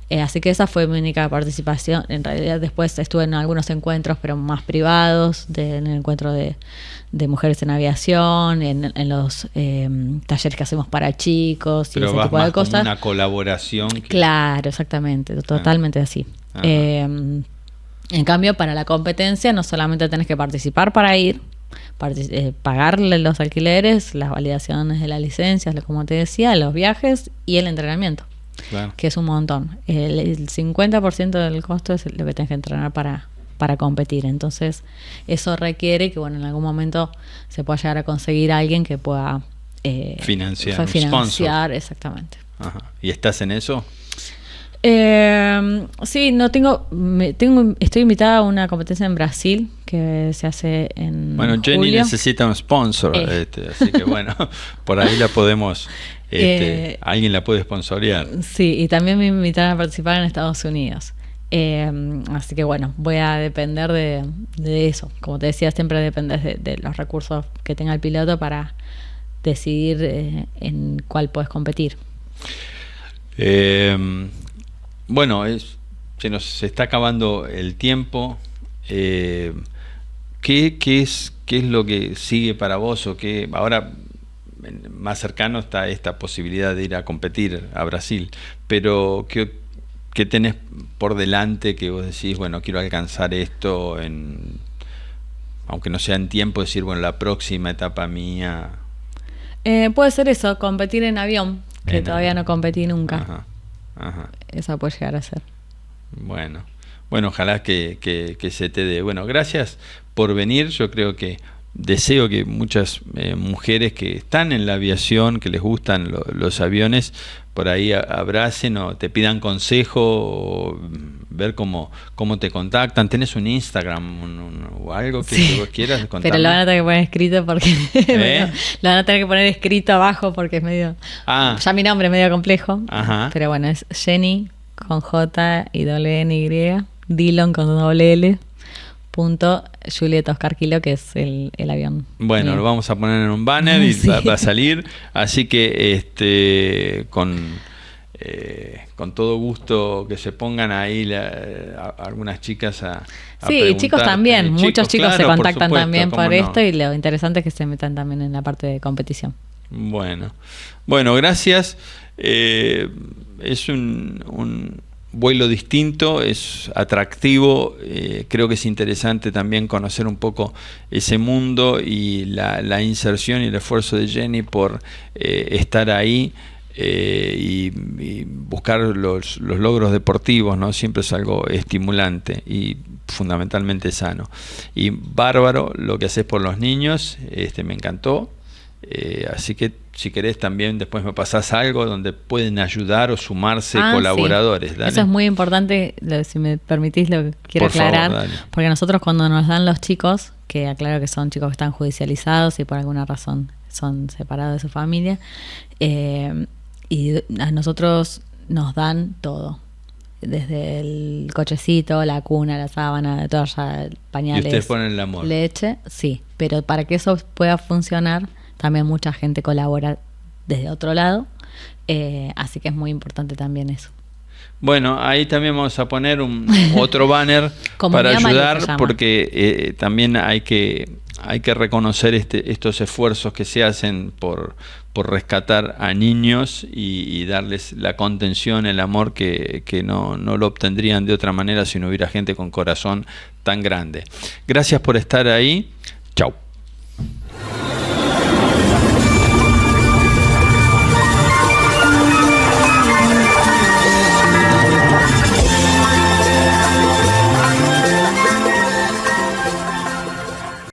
Así que esa fue mi única participación. En realidad después estuve en algunos encuentros, pero más privados, en el encuentro de mujeres en aviación, en los talleres que hacemos para chicos, y pero ese tipo de cosas. Como una colaboración. Claro, exactamente, totalmente así. En cambio, para la competencia no solamente tenés que participar para ir, pagarle los alquileres, las validaciones de las licencias, como te decía, los viajes y el entrenamiento, claro, que es un montón. El 50% del costo es lo que tenés que entrenar para competir. Entonces, eso requiere que, en algún momento se pueda llegar a conseguir a alguien que pueda financiar, exactamente. Ajá. ¿Y estás en eso? Sí, estoy invitada a una competencia en Brasil que se hace en Jenny julio. Necesita un sponsor, así que por ahí la podemos, alguien la puede sponsorear. Sí, y también me invitaron a participar en Estados Unidos. Así que voy a depender de eso. Como te decía, siempre dependes de los recursos que tenga el piloto para decidir en cuál puedes competir. Se nos está acabando el tiempo. ¿qué es lo que sigue para vos? O qué, ahora más cercano está esta posibilidad de ir a competir a Brasil, pero ¿qué tenés por delante que vos decís, bueno, quiero alcanzar esto, aunque no sea en tiempo, decir, bueno, la próxima etapa mía? Puede ser eso, competir en avión, que todavía no competí nunca. Ajá, ajá. Esa puede llegar a ser. Bueno, ojalá que se te dé. Bueno, gracias por venir. Yo creo que deseo que muchas mujeres que están en la aviación, que les gustan los aviones, por ahí abracen o te pidan consejo, o ver cómo te contactan. ¿Tenés un Instagram o algo que vos quieras contarme? Pero lo van a tener que poner escrito porque lo van a tener que poner escrito abajo porque es medio... Ya mi nombre es medio complejo. Ajá. Pero bueno, es Jenny con J y doble N Y, Dillon con doble L, punto Julieta Oscar Kilo, que es el avión. Bueno, mío. lo vamos a poner en un banner y Sí. va a salir. Así que con todo gusto que se pongan ahí algunas chicas a Sí, y chicos preguntarte. también. Muchos chicos claro, se por contactan supuesto, también cómo por no. esto, y lo interesante es que se metan también en la parte de competición. Bueno, gracias. Es un vuelo distinto, es atractivo. Creo que es interesante también conocer un poco ese mundo y la inserción y el esfuerzo de Jenny por estar ahí. Y buscar los logros deportivos, ¿no? Siempre es algo estimulante y fundamentalmente sano. Y bárbaro lo que haces por los niños, me encantó. Así que si querés también después me pasás algo donde pueden ayudar o sumarse colaboradores. Sí. Dale. Eso es muy importante, si me permitís lo quiero Por favor, aclarar, dale. porque nosotros cuando nos dan los chicos, que aclaro que son chicos que están judicializados y por alguna razón son separados de su familia, y a nosotros nos dan todo, desde el cochecito, la cuna, la sábana, toalla, pañales, Y ustedes ponen el amor. leche, sí, pero para que eso pueda funcionar también mucha gente colabora desde otro lado, así que es muy importante también eso. Bueno, ahí también vamos a poner otro banner para Comunidad María se ayudar, llama. porque también hay que reconocer estos esfuerzos que se hacen por rescatar a niños y darles la contención, el amor que no lo obtendrían de otra manera si no hubiera gente con corazón tan grande. Gracias por estar ahí. Chau.